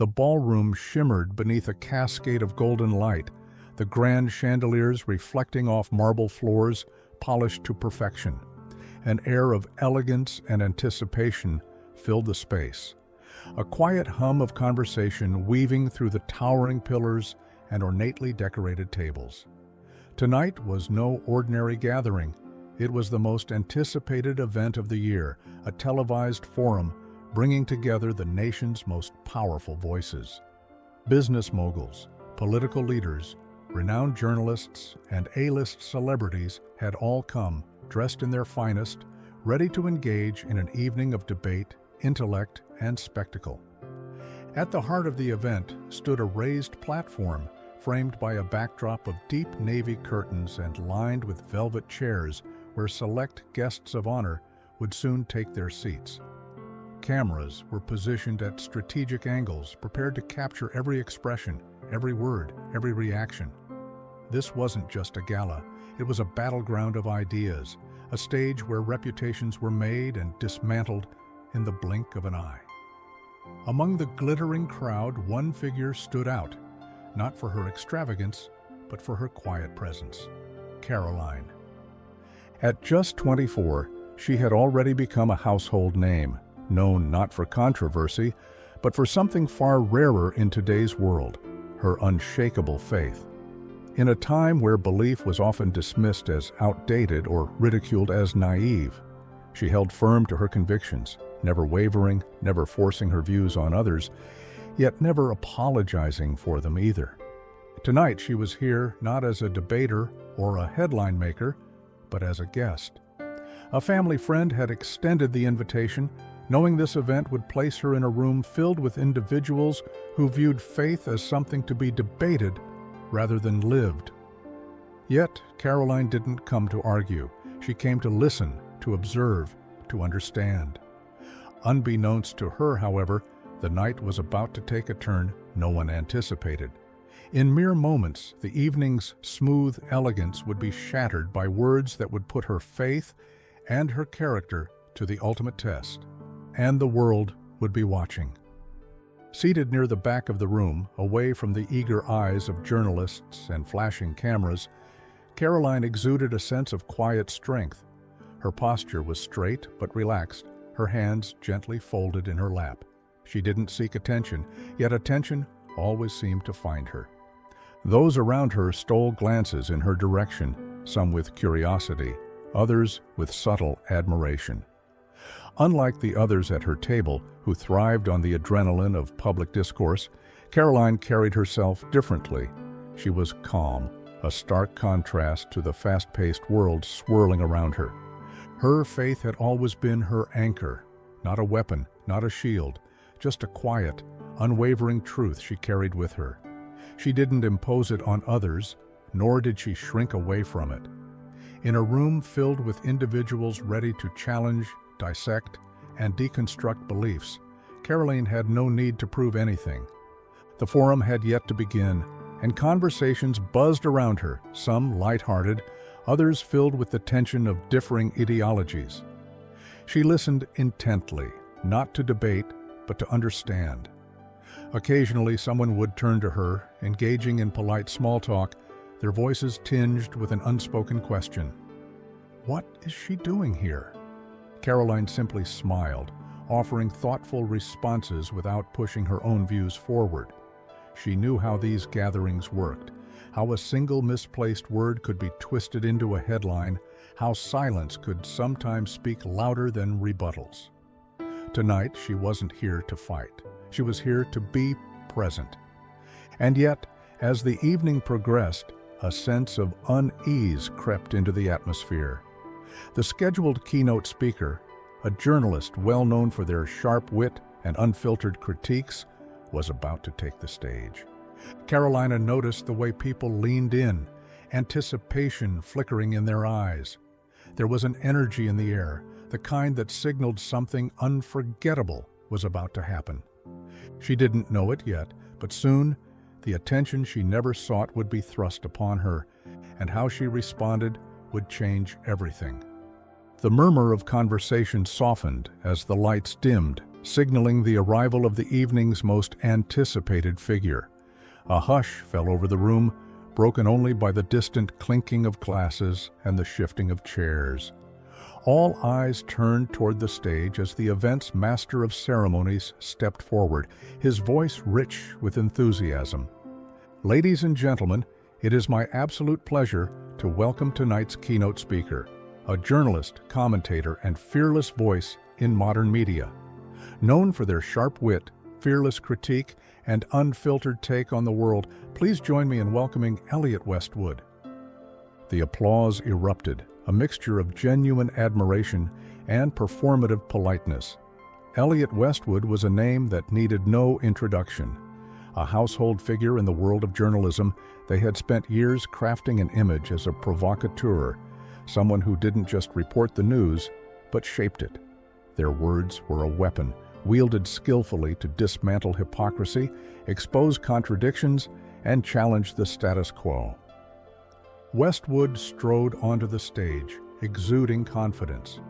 The ballroom shimmered beneath a cascade of golden light, the grand chandeliers reflecting off marble floors polished to perfection. An air of elegance and anticipation filled the space, a quiet hum of conversation weaving through the towering pillars and ornately decorated tables. Tonight was no ordinary gathering. It was the most anticipated event of the year, a televised forum bringing together the nation's most powerful voices. Business moguls, political leaders, renowned journalists, and A-list celebrities had all come, dressed in their finest, ready to engage in an evening of debate, intellect, and spectacle. At the heart of the event stood a raised platform, framed by a backdrop of deep navy curtains and lined with velvet chairs where select guests of honor would soon take their seats. Cameras were positioned at strategic angles, prepared to capture every expression, every word, every reaction. This wasn't just a gala, it was a battleground of ideas, a stage where reputations were made and dismantled in the blink of an eye. Among the glittering crowd, one figure stood out, not for her extravagance, but for her quiet presence: Karoline. At just 24, she had already become a household name, known not for controversy, but for something far rarer in today's world: her unshakable faith. In a time where belief was often dismissed as outdated or ridiculed as naive, she held firm to her convictions, never wavering, never forcing her views on others, yet never apologizing for them either. Tonight she was here not as a debater or a headline maker, but as a guest. A family friend had extended the invitation, knowing this event would place her in a room filled with individuals who viewed faith as something to be debated rather than lived. Yet Karoline didn't come to argue. She came to listen, to observe, to understand. Unbeknownst to her, however, the night was about to take a turn no one anticipated. In mere moments, the evening's smooth elegance would be shattered by words that would put her faith and her character to the ultimate test. And the world would be watching. Seated near the back of the room, away from the eager eyes of journalists and flashing cameras, Karoline exuded a sense of quiet strength. Her posture was straight but relaxed, her hands gently folded in her lap. She didn't seek attention, yet attention always seemed to find her. Those around her stole glances in her direction, some with curiosity, others with subtle admiration. Unlike the others at her table, who thrived on the adrenaline of public discourse, Karoline carried herself differently. She was calm, a stark contrast to the fast-paced world swirling around her. Her faith had always been her anchor, not a weapon, not a shield, just a quiet, unwavering truth she carried with her. She didn't impose it on others, nor did she shrink away from it. In a room filled with individuals ready to challenge, dissect, and deconstruct beliefs, Karoline had no need to prove anything. The forum had yet to begin, and conversations buzzed around her, some light-hearted, others filled with the tension of differing ideologies. She listened intently, not to debate, but to understand. Occasionally, someone would turn to her, engaging in polite small talk, their voices tinged with an unspoken question. What is she doing here? Karoline simply smiled, offering thoughtful responses without pushing her own views forward. She knew how these gatherings worked, how a single misplaced word could be twisted into a headline, how silence could sometimes speak louder than rebuttals. Tonight, she wasn't here to fight. She was here to be present. And yet, as the evening progressed, a sense of unease crept into the atmosphere. The scheduled keynote speaker, a journalist well known for their sharp wit and unfiltered critiques, was about to take the stage. Karoline noticed the way people leaned in, anticipation flickering in their eyes. There was an energy in the air, the kind that signaled something unforgettable was about to happen. She didn't know it yet, but soon the attention she never sought would be thrust upon her, and how she responded would change everything. The murmur of conversation softened as the lights dimmed, signaling the arrival of the evening's most anticipated figure. A hush fell over the room, broken only by the distant clinking of glasses and the shifting of chairs. All eyes turned toward the stage as the event's master of ceremonies stepped forward, his voice rich with enthusiasm. Ladies and gentlemen, it is my absolute pleasure to welcome tonight's keynote speaker, a journalist, commentator, and fearless voice in modern media. Known for their sharp wit, fearless critique, and unfiltered take on the world, please join me in welcoming Elliot Westwood. The applause erupted, a mixture of genuine admiration and performative politeness. Elliot Westwood was a name that needed no introduction. A household figure in the world of journalism, they had spent years crafting an image as a provocateur, someone who didn't just report the news, but shaped it. Their words were a weapon, wielded skillfully to dismantle hypocrisy, expose contradictions, and challenge the status quo. Westwood strode onto the stage, exuding confidence.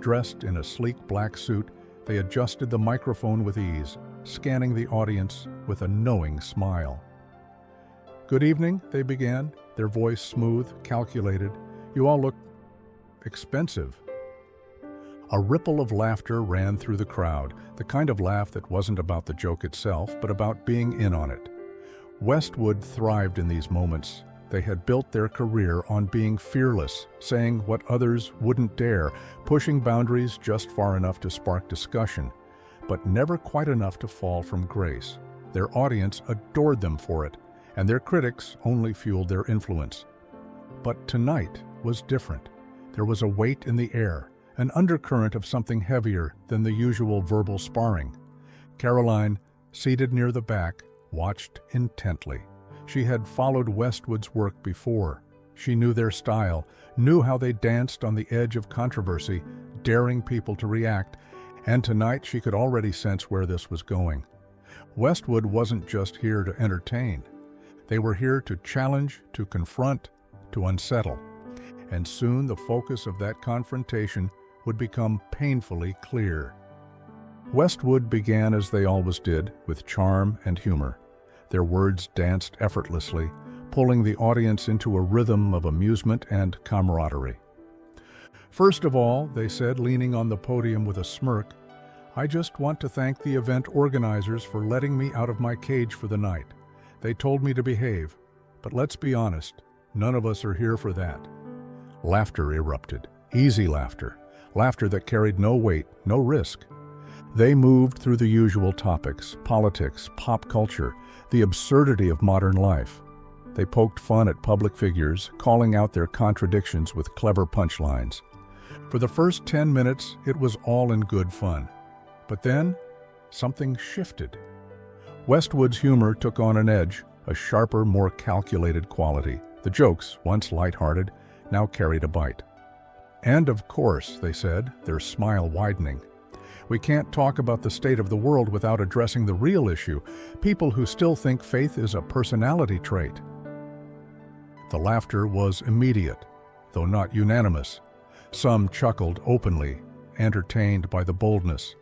Dressed in a sleek black suit, they adjusted the microphone with ease, scanning the audience with a knowing smile. "Good evening," they began, their voice smooth, calculated. "You all look expensive." A ripple of laughter ran through the crowd, the kind of laugh that wasn't about the joke itself, but about being in on it. Westwood thrived in these moments. They had built their career on being fearless, saying what others wouldn't dare, pushing boundaries just far enough to spark discussion, but never quite enough to fall from grace. Their audience adored them for it, and their critics only fueled their influence. But tonight was different. There was a weight in the air, an undercurrent of something heavier than the usual verbal sparring. Karoline, seated near the back, watched intently. She had followed Westwood's work before. She knew their style, knew how they danced on the edge of controversy, daring people to react, and tonight she could already sense where this was going. Westwood wasn't just here to entertain. They were here to challenge, to confront, to unsettle. And soon the focus of that confrontation would become painfully clear. Westwood began as they always did, with charm and humor. Their words danced effortlessly, pulling the audience into a rhythm of amusement and camaraderie. "First of all," they said, leaning on the podium with a smirk, "I just want to thank the event organizers for letting me out of my cage for the night. They told me to behave, but let's be honest, none of us are here for that." Laughter erupted, easy laughter, laughter that carried no weight, no risk. They moved through the usual topics: politics, pop culture, the absurdity of modern life. They poked fun at public figures, calling out their contradictions with clever punchlines. For the first 10 minutes, it was all in good fun. But then, something shifted. Westwood's humor took on an edge, a sharper, more calculated quality. The jokes, once lighthearted, now carried a bite. "And of course," they said, their smile widening, "we can't talk about the state of the world without addressing the real issue, people who still think faith is a personality trait." The laughter was immediate, though not unanimous. Some chuckled openly, entertained by the boldness.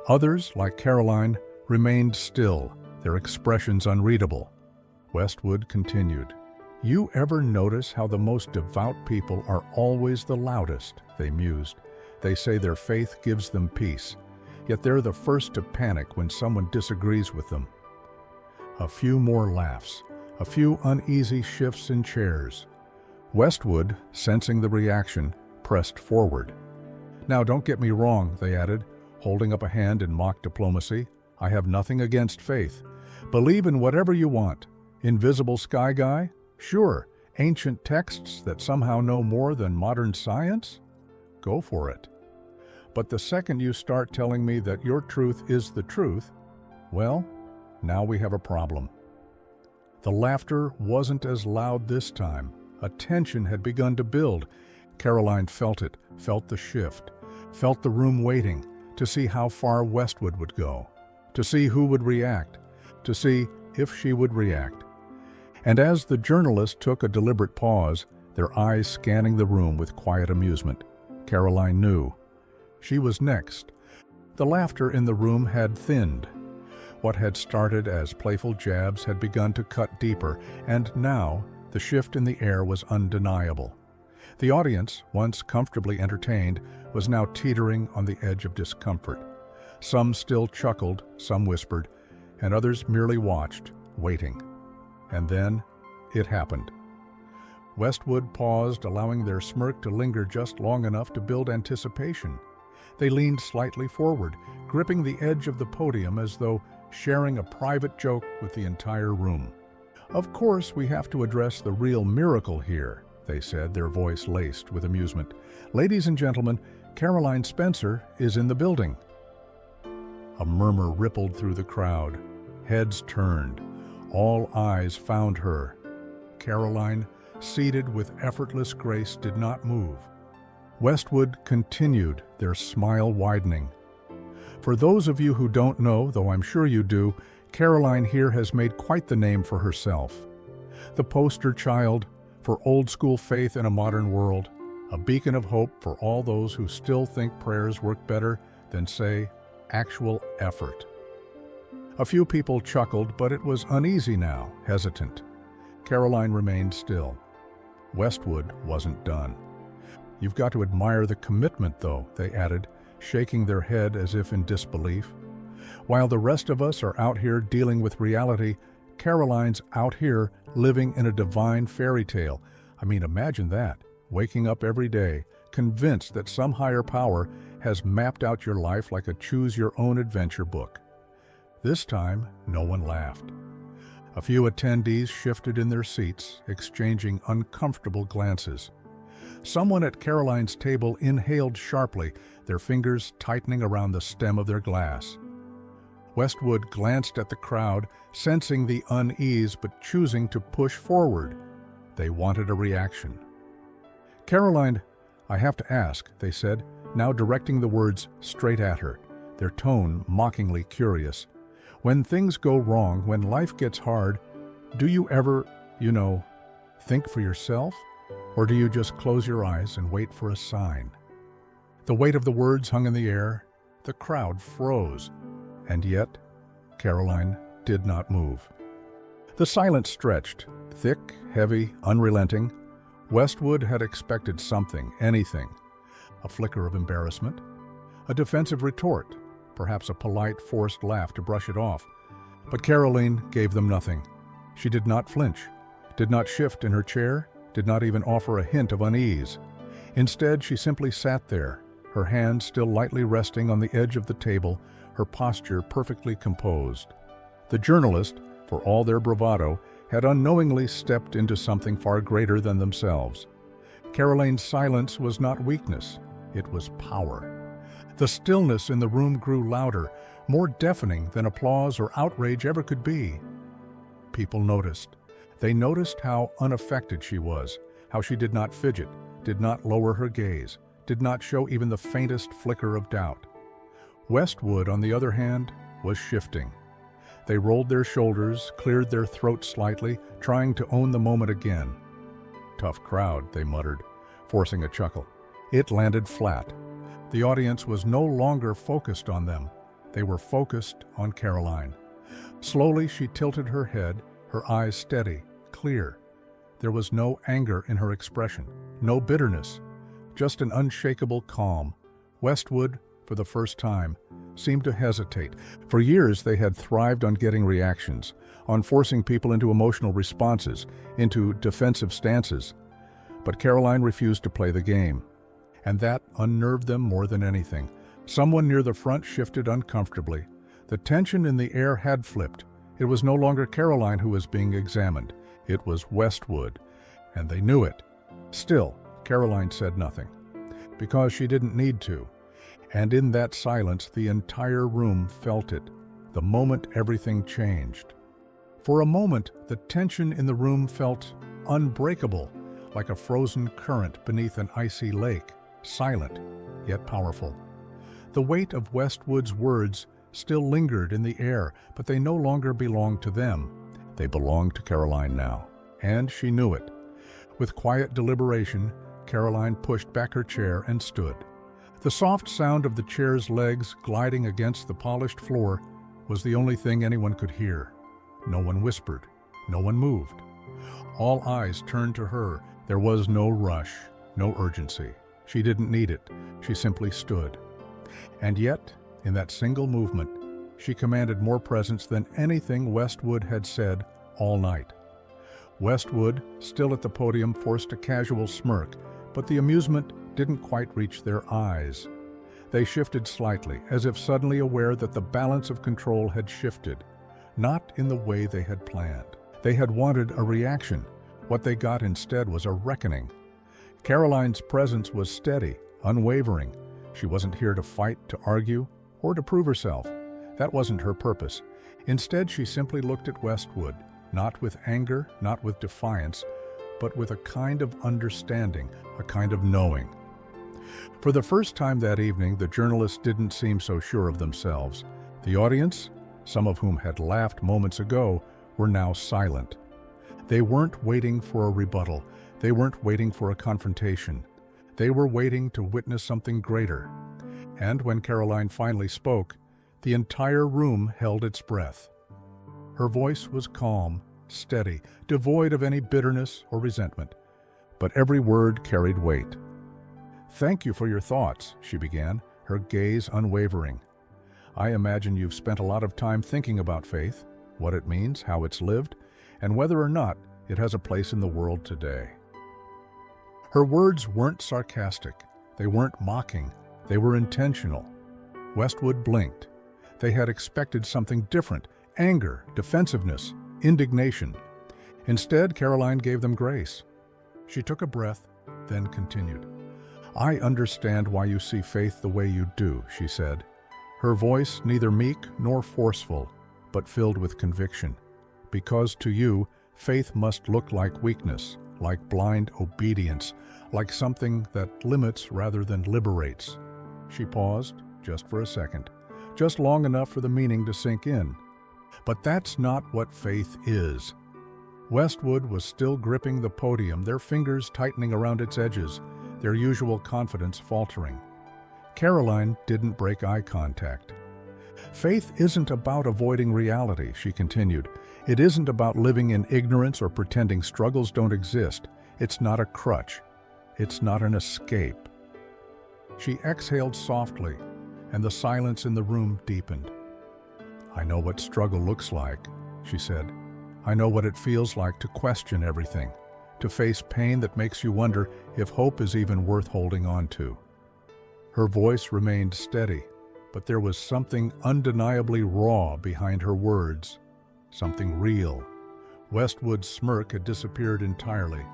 Others, like Karoline, remained still, their expressions unreadable. Westwood continued, "You ever notice how the most devout people are always the loudest?" they mused. "They say their faith gives them peace, yet they're the first to panic when someone disagrees with them." A few more laughs, a few uneasy shifts in chairs. Westwood, sensing the reaction, pressed forward. "Now, don't get me wrong," they added, holding up a hand in mock diplomacy. "I have nothing against faith. Believe in whatever you want. Invisible sky guy? Sure. Ancient texts that somehow know more than modern science? Go for it. But the second you start telling me that your truth is the truth, well, now we have a problem." The laughter wasn't as loud this time. A tension had begun to build. Karoline felt it, felt the shift, felt the room waiting to see how far Westwood would go, to see who would react, to see if she would react. And as the journalist took a deliberate pause, their eyes scanning the room with quiet amusement, Karoline knew. She was next. The laughter in the room had thinned. What had started as playful jabs had begun to cut deeper, and now the shift in the air was undeniable. The audience, once comfortably entertained, was now teetering on the edge of discomfort. Some still chuckled, some whispered, and others merely watched, waiting. And then it happened. Westwood paused, allowing their smirk to linger just long enough to build anticipation. They leaned slightly forward, gripping the edge of the podium as though sharing a private joke with the entire room. "Of course, we have to address the real miracle here," they said, their voice laced with amusement. "Ladies and gentlemen, Karoline Spencer is in the building." A murmur rippled through the crowd. Heads turned. All eyes found her. Karoline, seated with effortless grace, did not move. Westwood continued, their smile widening. "For those of you who don't know, though I'm sure you do, Karoline here has made quite the name for herself. The poster child for old-school faith in a modern world, a beacon of hope for all those who still think prayers work better than, say, actual effort." A few people chuckled, but it was uneasy now, hesitant. Karoline remained still. Westwood wasn't done. "You've got to admire the commitment, though," they added, shaking their head as if in disbelief. "While the rest of us are out here dealing with reality, Karoline's out here living in a divine fairy tale. I mean, imagine that, waking up every day, convinced that some higher power has mapped out your life like a choose-your-own-adventure book." This time, no one laughed. A few attendees shifted in their seats, exchanging uncomfortable glances. Someone at Karoline's table inhaled sharply, their fingers tightening around the stem of their glass. Westwood glanced at the crowd, sensing the unease but choosing to push forward. They wanted a reaction. "Karoline, I have to ask," they said, now directing the words straight at her, their tone mockingly curious. "When things go wrong, when life gets hard, do you ever, think for yourself? Or do you just close your eyes and wait for a sign?" The weight of the words hung in the air. The crowd froze. And yet, Karoline did not move. The silence stretched, thick, heavy, unrelenting. Westwood had expected something, anything. A flicker of embarrassment, a defensive retort, perhaps a polite, forced laugh to brush it off. But Karoline gave them nothing. She did not flinch, did not shift in her chair, did not even offer a hint of unease. Instead, she simply sat there, her hands still lightly resting on the edge of the table, her posture perfectly composed. The journalist, for all their bravado, had unknowingly stepped into something far greater than themselves. Karoline's silence was not weakness, it was power. The stillness in the room grew louder, more deafening than applause or outrage ever could be. People noticed. They noticed how unaffected she was, how she did not fidget, did not lower her gaze, did not show even the faintest flicker of doubt. Westwood, on the other hand, was shifting. They rolled their shoulders, cleared their throats slightly, trying to own the moment again. "Tough crowd," they muttered, forcing a chuckle. It landed flat. The audience was no longer focused on them. They were focused on Karoline. Slowly she tilted her head, her eyes steady, clear. There was no anger in her expression, no bitterness, just an unshakable calm. Westwood, for the first time, seemed to hesitate. For years they had thrived on getting reactions, on forcing people into emotional responses, into defensive stances. But Karoline refused to play the game. And that unnerved them more than anything. Someone near the front shifted uncomfortably. The tension in the air had flipped. It was no longer Karoline who was being examined. It was Westwood, and they knew it. Still, Karoline said nothing, because she didn't need to. And in that silence, the entire room felt it, the moment everything changed. For a moment, the tension in the room felt unbreakable, like a frozen current beneath an icy lake, silent, yet powerful. The weight of Westwood's words still lingered in the air, but they no longer belonged to them. They belonged to Karoline now, and she knew it. With quiet deliberation, Karoline pushed back her chair and stood. The soft sound of the chair's legs gliding against the polished floor was the only thing anyone could hear. No one whispered. No one moved. All eyes turned to her. There was no rush, no urgency. She didn't need it. She simply stood. And yet, in that single movement, she commanded more presence than anything Westwood had said all night. Westwood, still at the podium, forced a casual smirk, but the amusement didn't quite reach their eyes. They shifted slightly, as if suddenly aware that the balance of control had shifted, not in the way they had planned. They had wanted a reaction. What they got instead was a reckoning. Karoline's presence was steady, unwavering. She wasn't here to fight, to argue, or to prove herself. That wasn't her purpose. Instead, she simply looked at Westwood, not with anger, not with defiance, but with a kind of understanding, a kind of knowing. For the first time that evening, the journalists didn't seem so sure of themselves. The audience, some of whom had laughed moments ago, were now silent. They weren't waiting for a rebuttal. They weren't waiting for a confrontation. They were waiting to witness something greater. And when Karoline finally spoke, the entire room held its breath. Her voice was calm, steady, devoid of any bitterness or resentment, but every word carried weight. "Thank you for your thoughts," she began, her gaze unwavering. "I imagine you've spent a lot of time thinking about faith, what it means, how it's lived, and whether or not it has a place in the world today." Her words weren't sarcastic. They weren't mocking. They were intentional. Westwood blinked. They had expected something different: anger, defensiveness, indignation. Instead, Karoline gave them grace. She took a breath, then continued. "I understand why you see faith the way you do," she said, her voice neither meek nor forceful, but filled with conviction. "Because to you, faith must look like weakness, like blind obedience, like something that limits rather than liberates." She paused, just for a second, just long enough for the meaning to sink in. But that's not what faith is. Westwood was still gripping the podium, their fingers tightening around its edges, their usual confidence faltering. Karoline didn't break eye contact. "Faith isn't about avoiding reality," she continued. "It isn't about living in ignorance or pretending struggles don't exist. It's not a crutch. It's not an escape." She exhaled softly, and the silence in the room deepened. "I know what struggle looks like," she said. "I know what it feels like to question everything, to face pain that makes you wonder if hope is even worth holding on to." Her voice remained steady, but there was something undeniably raw behind her words, something real. Westwood's smirk had disappeared entirely.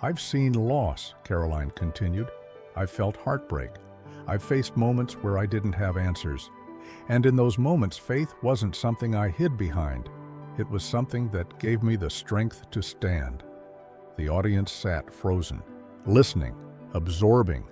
"I've seen loss," Karoline continued. "I've felt heartbreak. I've faced moments where I didn't have answers. And in those moments, faith wasn't something I hid behind. It was something that gave me the strength to stand." The audience sat frozen, listening, absorbing.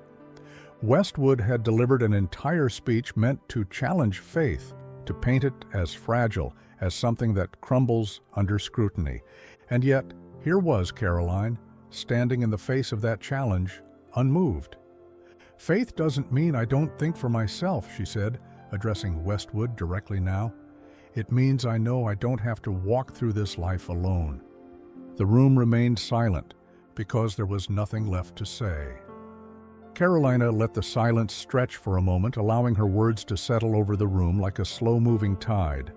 Westwood had delivered an entire speech meant to challenge faith, to paint it as fragile, as something that crumbles under scrutiny. And yet, here was Karoline, standing in the face of that challenge, unmoved. "Faith doesn't mean I don't think for myself," she said, addressing Westwood directly now. "It means I know I don't have to walk through this life alone." The room remained silent because there was nothing left to say. Karoline let the silence stretch for a moment, allowing her words to settle over the room like a slow-moving tide.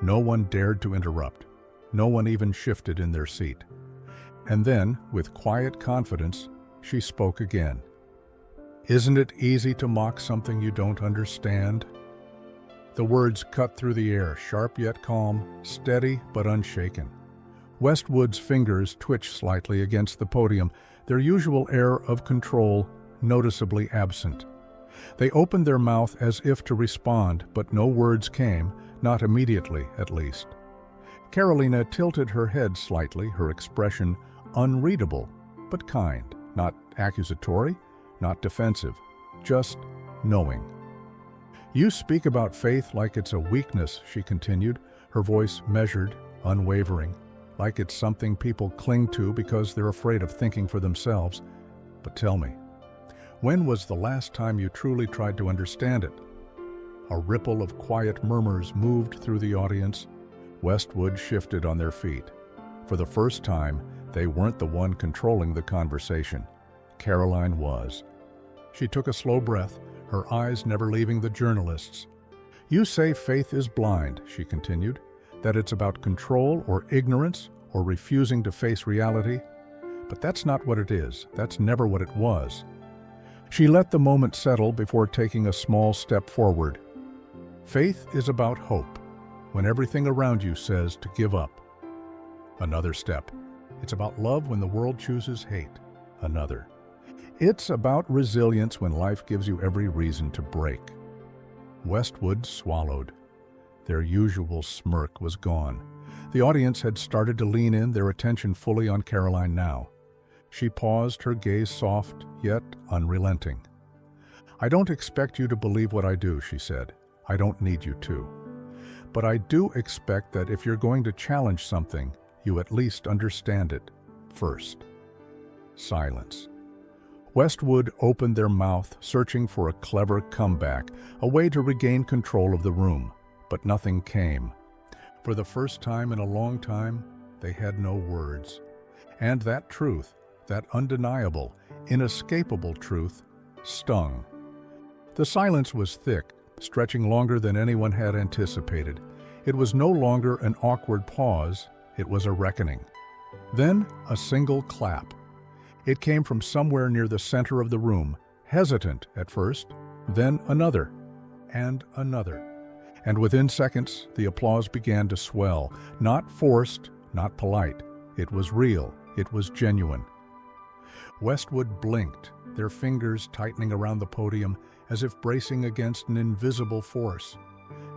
No one dared to interrupt. No one even shifted in their seat. And then, with quiet confidence, she spoke again. "Isn't it easy to mock something you don't understand?" The words cut through the air, sharp yet calm, steady but unshaken. Westwood's fingers twitched slightly against the podium, their usual air of control noticeably absent. They opened their mouth as if to respond, but no words came, not immediately at least. Karoline tilted her head slightly, her expression unreadable, but kind, not accusatory, not defensive, just knowing. "You speak about faith like it's a weakness," she continued, her voice measured, unwavering, like it's something people cling to because they're afraid of thinking for themselves. "But tell me, When was the last time you truly tried to understand it? A ripple of quiet murmurs moved through the audience. Westwood shifted on their feet. For the first time, they weren't the one controlling the conversation. Karoline was. She took a slow breath, her eyes never leaving the journalists. "You say faith is blind," she continued, "that it's about control or ignorance or refusing to face reality. But that's not what it is. That's never what it was." She let the moment settle before taking a small step forward. Faith is about hope, when everything around you says to give up. Another step. It's about love when the world chooses hate. Another. It's about resilience when life gives you every reason to break. Westwood swallowed. Their usual smirk was gone. The audience had started to lean in, their attention fully on Karoline now. She paused, her gaze soft, yet unrelenting. "I don't expect you to believe what I do," she said. "I don't need you to. But I do expect that if you're going to challenge something, you at least understand it first." Silence. Westwood opened their mouth, searching for a clever comeback, a way to regain control of the room. But nothing came. For the first time in a long time, they had no words. And that truth, that undeniable, inescapable truth, stung. The silence was thick, stretching longer than anyone had anticipated. It was no longer an awkward pause, it was a reckoning. Then a single clap. It came from somewhere near the center of the room, hesitant at first, then another, and another. And within seconds, the applause began to swell, not forced, not polite. It was real, it was genuine. Westwood blinked, their fingers tightening around the podium as if bracing against an invisible force.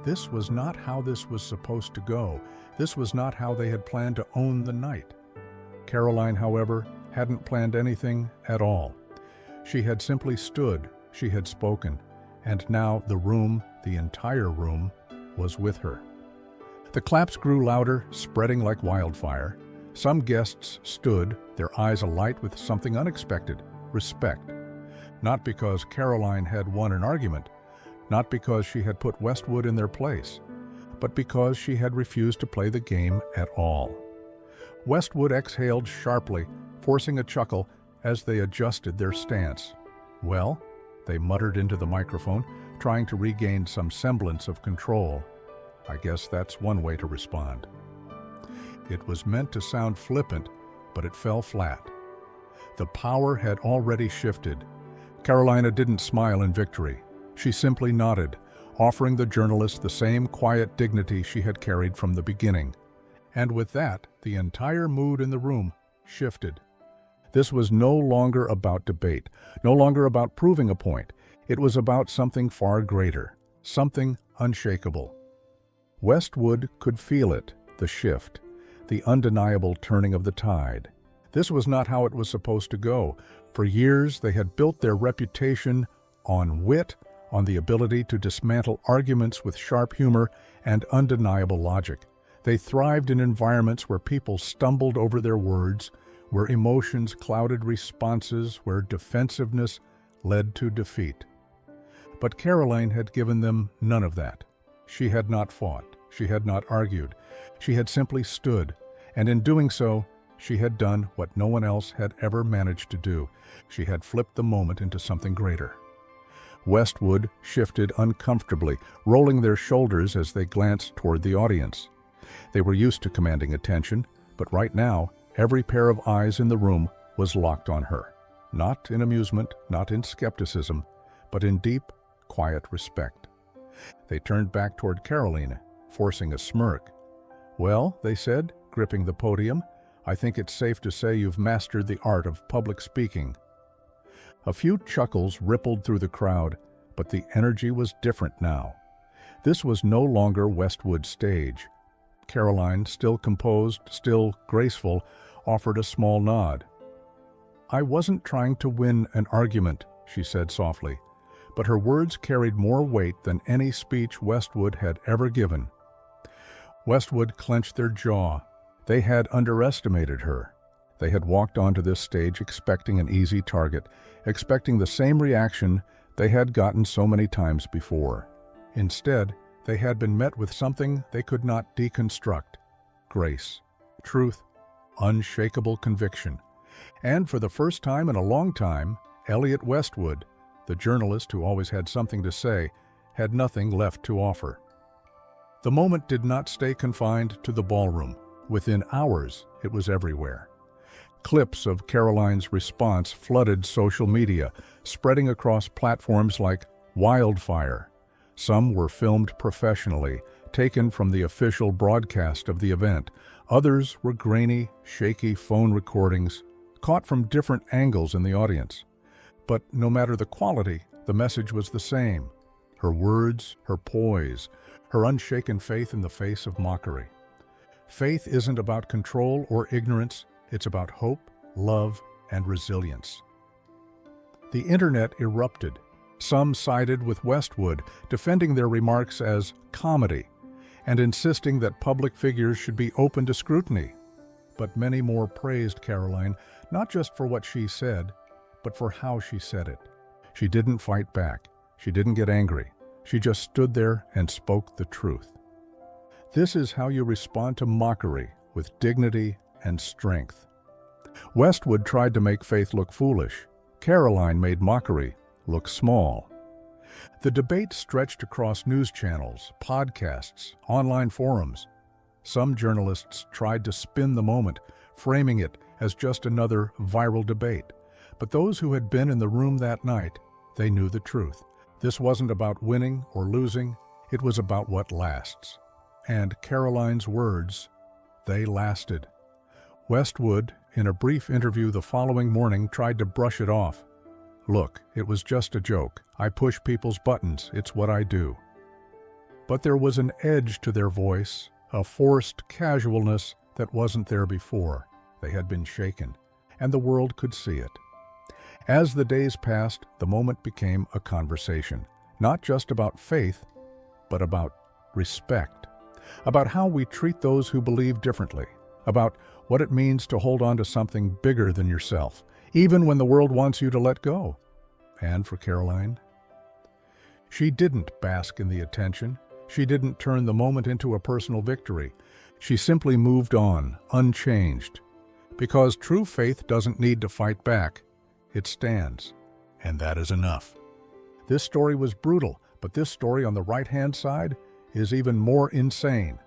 This was not how this was supposed to go. This was not how they had planned to own the night. Karoline, however, hadn't planned anything at all. She had simply stood, she had spoken, and now the room, the entire room, was with her. The claps grew louder, spreading like wildfire. Some guests stood, their eyes alight with something unexpected, respect. Not because Karoline had won an argument, not because she had put Westwood in their place, but because she had refused to play the game at all. Westwood exhaled sharply, forcing a chuckle as they adjusted their stance. "Well," they muttered into the microphone, trying to regain some semblance of control. "I guess that's one way to respond." It was meant to sound flippant, but it fell flat. The power had already shifted. Carolina didn't smile in victory. She simply nodded, offering the journalist the same quiet dignity she had carried from the beginning. And with that, the entire mood in the room shifted. This was no longer about debate, no longer about proving a point. It was about something far greater, something unshakable. Westwood could feel it, the shift, the undeniable turning of the tide. This was not how it was supposed to go. For years, they had built their reputation on wit, on the ability to dismantle arguments with sharp humor and undeniable logic. They thrived in environments where people stumbled over their words, where emotions clouded responses, where defensiveness led to defeat. But Karoline had given them none of that. She had not fought. She had not argued. She had simply stood, and in doing so, she had done what no one else had ever managed to do. She had flipped the moment into something greater. Westwood shifted uncomfortably, rolling their shoulders as they glanced toward the audience. They were used to commanding attention, but right now, every pair of eyes in the room was locked on her. Not in amusement, not in skepticism, but in deep, quiet respect. They turned back toward Karoline, forcing a smirk. "Well," they said, gripping the podium, "I think it's safe to say you've mastered the art of public speaking." A few chuckles rippled through the crowd, but the energy was different now. This was no longer Westwood's stage. Karoline, still composed, still graceful, offered a small nod. "I wasn't trying to win an argument," she said softly, but her words carried more weight than any speech Westwood had ever given. Westwood clenched their jaw. They had underestimated her. They had walked onto this stage expecting an easy target, expecting the same reaction they had gotten so many times before. Instead, they had been met with something they could not deconstruct: grace, truth, unshakable conviction. And for the first time in a long time, Elliot Westwood, the journalist who always had something to say, had nothing left to offer. The moment did not stay confined to the ballroom. Within hours, it was everywhere. Clips of Karoline's response flooded social media, spreading across platforms like wildfire. Some were filmed professionally, taken from the official broadcast of the event. Others were grainy, shaky phone recordings, caught from different angles in the audience. But no matter the quality, the message was the same: her words, her poise, her unshaken faith in the face of mockery. Faith isn't about control or ignorance, it's about hope, love, and resilience. The internet erupted. Some sided with Westwood, defending their remarks as comedy and insisting that public figures should be open to scrutiny. But many more praised Karoline, not just for what she said, but for how she said it. She didn't fight back. She didn't get angry. She just stood there and spoke the truth. This is how you respond to mockery, with dignity and strength. Westwood tried to make faith look foolish. Karoline made mockery look small. The debate stretched across news channels, podcasts, online forums. Some journalists tried to spin the moment, framing it as just another viral debate. But those who had been in the room that night, they knew the truth. This wasn't about winning or losing, it was about what lasts. And Karoline's words, they lasted. Westwood, in a brief interview the following morning, tried to brush it off. "Look, it was just a joke. I push people's buttons. It's what I do." But there was an edge to their voice, a forced casualness that wasn't there before. They had been shaken, and the world could see it. As the days passed, the moment became a conversation, not just about faith, but about respect, about how we treat those who believe differently, about what it means to hold on to something bigger than yourself, even when the world wants you to let go. And for Karoline, she didn't bask in the attention. She didn't turn the moment into a personal victory. She simply moved on, unchanged. Because true faith doesn't need to fight back. It stands. And that is enough. This story was brutal, but this story on the right-hand side is even more insane.